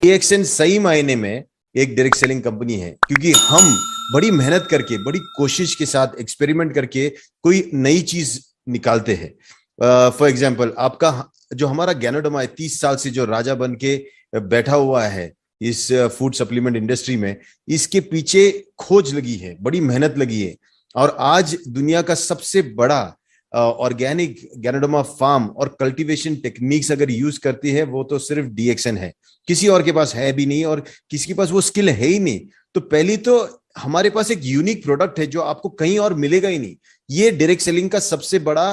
DXN सही मायने में एक डायरेक्ट सेलिंग कंपनी है, क्योंकि हम बड़ी मेहनत करके, बड़ी कोशिश के साथ एक्सपेरिमेंट करके कोई नई चीज निकालते हैं। फॉर एग्जाम्पल, आपका जो हमारा ज्ञानोडमा है, 30 साल से जो राजा बन के बैठा हुआ है इस फूड सप्लीमेंट इंडस्ट्री में, इसके पीछे खोज लगी है, बड़ी मेहनत लगी है। और आज दुनिया का सबसे बड़ा ऑर्गेनिक गैनोडर्मा फार्म और कल्टीवेशन टेक्निक्स अगर यूज करती है, वो तो सिर्फ डीएक्सएन है। किसी और के पास है भी नहीं, और किसी के पास वो स्किल है ही नहीं। तो पहली तो हमारे पास एक यूनिक प्रोडक्ट है जो आपको कहीं और मिलेगा ही नहीं। ये डायरेक्ट सेलिंग का सबसे बड़ा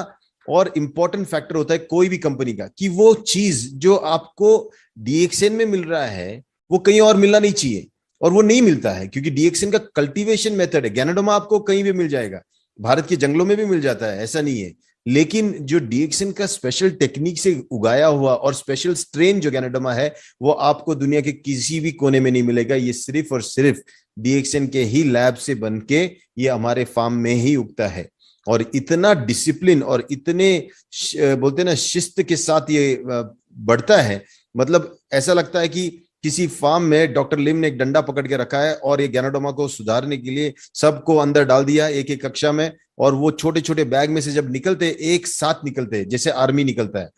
और इंपॉर्टेंट फैक्टर होता है कोई भी कंपनी का, कि वो चीज जो आपको डीएक्सएन में मिल रहा है वो कहीं और मिलना नहीं चाहिए। और वो नहीं मिलता है, क्योंकि डीएक्सएन का कल्टीवेशन मेथड है। गैनोडर्मा आपको कहीं भी मिल जाएगा, भारत के जंगलों में भी मिल जाता है, ऐसा नहीं है। लेकिन जो डीएक्सएन का स्पेशल टेक्निक से उगाया हुआ और स्पेशल स्ट्रेन जो गैनोडर्मा है, वो आपको दुनिया के किसी भी कोने में नहीं मिलेगा। ये सिर्फ और सिर्फ डीएक्सएन के ही लैब से बन के ये हमारे फार्म में ही उगता है। और इतना डिसिप्लिन और इतने बोलते हैं ना शिस्त के साथ ये बढ़ता है। मतलब ऐसा लगता है कि किसी फार्म में डॉक्टर लिम ने एक डंडा पकड़ के रखा है और ये गैनोडर्मा को सुधारने के लिए सबको अंदर डाल दिया एक एक कक्षा में, और वो छोटे छोटे बैग में से जब निकलते एक साथ निकलते जैसे आर्मी निकलता है।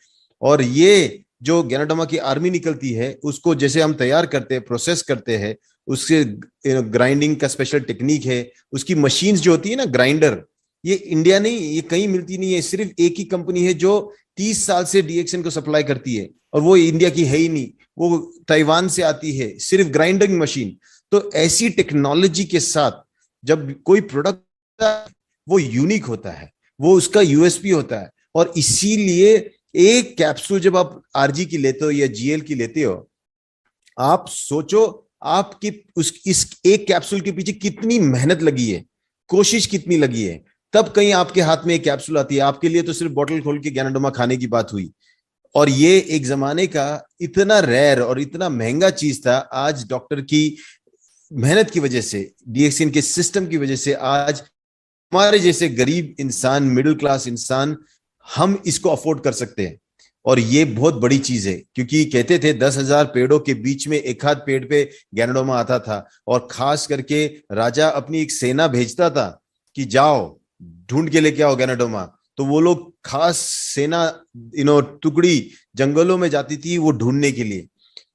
और ये जो गैनोडर्मा की आर्मी निकलती है, उसको जैसे हम तैयार करते हैं, प्रोसेस करते हैं, उसके ग्राइंडिंग का स्पेशल टेक्निक है। उसकी मशीन्स जो होती है ना, ग्राइंडर, ये इंडिया नहीं, ये कहीं मिलती नहीं है। सिर्फ एक ही कंपनी है जो 30 साल से डीएक्सएन को सप्लाई करती है, और वो इंडिया की है ही नहीं, वो ताइवान से आती है, सिर्फ ग्राइंडिंग मशीन। तो ऐसी टेक्नोलॉजी के साथ जब कोई प्रोडक्ट, वो यूनिक होता है, वो उसका यूएसपी होता है। और इसीलिए एक कैप्सूल जब आप आरजी की लेते हो या जीएल की लेते हो, आप सोचो आपकी उस इस एक कैप्सूल के पीछे कितनी मेहनत लगी है, कोशिश कितनी लगी है, तब कहीं आपके हाथ में एक कैप्सूल आती है। आपके लिए तो सिर्फ बोतल खोल के गैनोडर्मा खाने की बात हुई। और ये एक जमाने का इतना रेयर और इतना महंगा चीज था। आज डॉक्टर की मेहनत की वजह से, डीएक्सएन के सिस्टम की वजह से, आज हमारे जैसे गरीब इंसान, मिडिल क्लास इंसान, हम इसको अफोर्ड कर सकते हैं। और ये बहुत बड़ी चीज है, क्योंकि कहते थे 10,000 पेड़ों के बीच में एक आध पेड़ पे गैनोडर्मा आता था। और खास करके राजा अपनी एक सेना भेजता था कि जाओ ढूंढ के लेके आओ गैनोडर्मा। तो वो लोग खास सेना टुकड़ी जंगलों में जाती थी वो ढूंढने के लिए।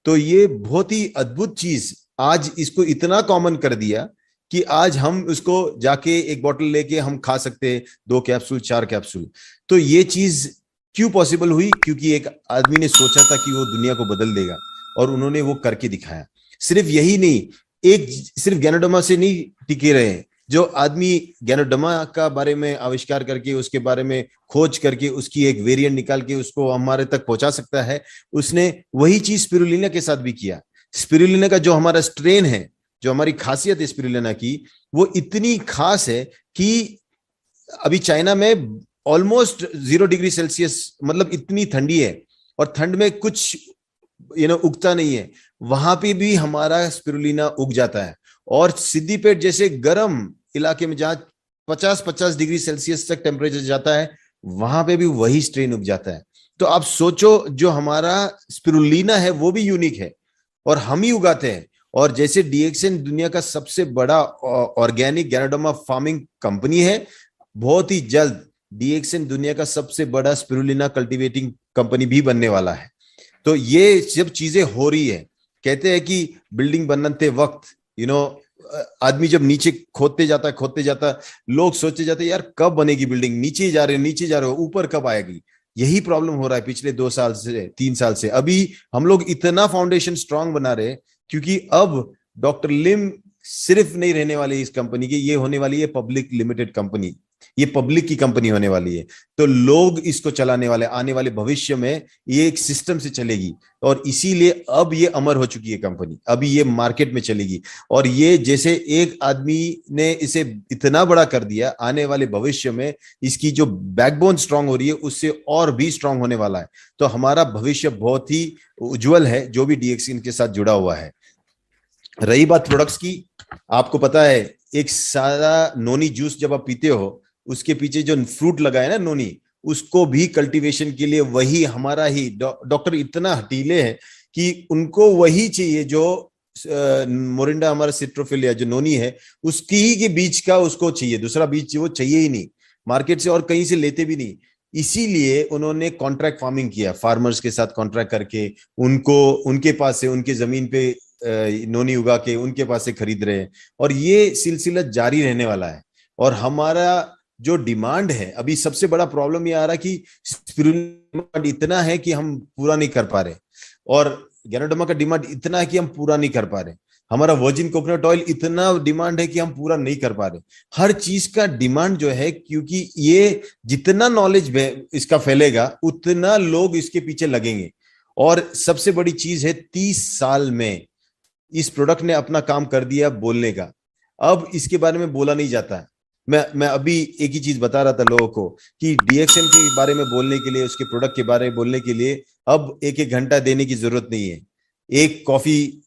तो ये बहुत ही अद्भुत चीज आज इसको इतना कॉमन कर दिया कि आज हम उसको जाके एक बोतल लेके हम खा सकते हैं, 2 कैप्सूल 4 कैप्सूल। तो ये चीज क्यों पॉसिबल हुई? क्योंकि एक आदमी ने सोचा था कि वो दुनिया को बदल देगा, और उन्होंने वो करके दिखाया। सिर्फ यही नहीं, एक सिर्फ गैनोडर्मा से नहीं टिके रहे। जो आदमी गैनोडर्मा का बारे में आविष्कार करके, उसके बारे में खोज करके, उसकी एक वेरिएंट निकाल के उसको हमारे तक पहुंचा सकता है, उसने वही चीज स्पिरुलिना के साथ भी किया। स्पिरुलिना का जो हमारा स्ट्रेन है, जो हमारी खासियत है स्पिरुलिना की, वो इतनी खास है कि अभी चाइना में ऑलमोस्ट 0 डिग्री सेल्सियस, मतलब इतनी ठंडी है, और ठंड में कुछ उगता नहीं है, वहां पे भी हमारा स्पिरुलिना उग जाता है। और सिद्दीपेट जैसे गर्म इलाके में जहां 50-50 डिग्री सेल्सियस तक टेम्परेचर जाता है, वहां पे भी वही स्ट्रेन उग जाता है। तो आप सोचो, जो हमारा स्पिरुलिना है वो भी यूनिक है, और हम ही उगाते हैं। और जैसे डीएक्सएन दुनिया का सबसे बड़ा ऑर्गेनिक गैनोडर्मा फार्मिंग कंपनी है, बहुत ही जल्द डीएक्सएन दुनिया का सबसे बड़ा स्पिरुलिना कल्टीवेटिंग कंपनी भी बनने वाला है। तो ये जब चीजें हो रही है, कहते हैं कि बिल्डिंग बनते वक्त आदमी जब नीचे खोदते जाता, लोग सोचे जाते यार कब बनेगी बिल्डिंग, नीचे ही जा रहे हो, नीचे जा रहे हो, ऊपर कब आएगी। यही प्रॉब्लम हो रहा है पिछले 2 साल से, 3 साल से। अभी हम लोग इतना फाउंडेशन स्ट्रांग बना रहे, क्योंकि अब डॉक्टर लिम सिर्फ नहीं रहने वाली इस कंपनी की, ये होने वाली है पब्लिक लिमिटेड कंपनी। ये पब्लिक की कंपनी होने वाली है। तो लोग इसको चलाने वाले, आने वाले भविष्य में ये एक सिस्टम से चलेगी। और इसीलिए अब ये अमर हो चुकी है कंपनी, अभी ये मार्केट में चलेगी। और ये जैसे एक आदमी ने इसे इतना बड़ा कर दिया, आने वाले भविष्य में इसकी जो बैकबोन स्ट्रांग हो रही है, उससे और भी स्ट्रांग होने वाला है। तो हमारा भविष्य बहुत ही उज्जवल है, जो भी डीएक्सएन के साथ जुड़ा हुआ है। रही बात प्रोडक्ट्स की, आपको पता है एक सादा नोनी जूस जब आप पीते हो, उसके पीछे जो फ्रूट लगा है ना, नोनी, उसको भी कल्टीवेशन के लिए वही हमारा ही डॉक्टर इतना हटीले हैं कि उनको वही चाहिए जो मोरिंडा हमारा सिट्रोफिल या जो नोनी है उसकी ही के बीज का उसको चाहिए, दूसरा बीज वो चाहिए ही नहीं मार्केट से और कहीं से लेते भी नहीं। इसीलिए उन्होंने कॉन्ट्रैक्ट फार्मिंग किया, फार्मर्स के साथ कॉन्ट्रैक्ट करके उनको उनके पास से उनके जमीन पे नोनी उगा के उनके पास से खरीद रहे हैं, और ये सिलसिला जारी रहने वाला है। और हमारा जो डिमांड है, अभी सबसे बड़ा प्रॉब्लम ये आ रहा है कि स्पिरुलिना इतना है कि हम पूरा नहीं कर पा रहे, और गैनोडर्मा का डिमांड इतना है कि हम पूरा नहीं कर पा रहे, हमारा वर्जिन कोकोनट ऑयल इतना डिमांड है कि हम पूरा नहीं कर पा रहे। हर चीज का डिमांड जो है, क्योंकि ये जितना नॉलेज इसका फैलेगा उतना लोग इसके पीछे लगेंगे। और सबसे बड़ी चीज है, 30 साल में इस प्रोडक्ट ने अपना काम कर दिया बोलने का, अब इसके बारे में बोला नहीं जाता है। मैं अभी एक ही चीज बता रहा था लोगों को कि डीएक्सएम के बारे में बोलने के लिए, उसके प्रोडक्ट के बारे में बोलने के लिए अब एक एक घंटा देने की जरूरत नहीं है, एक कॉफी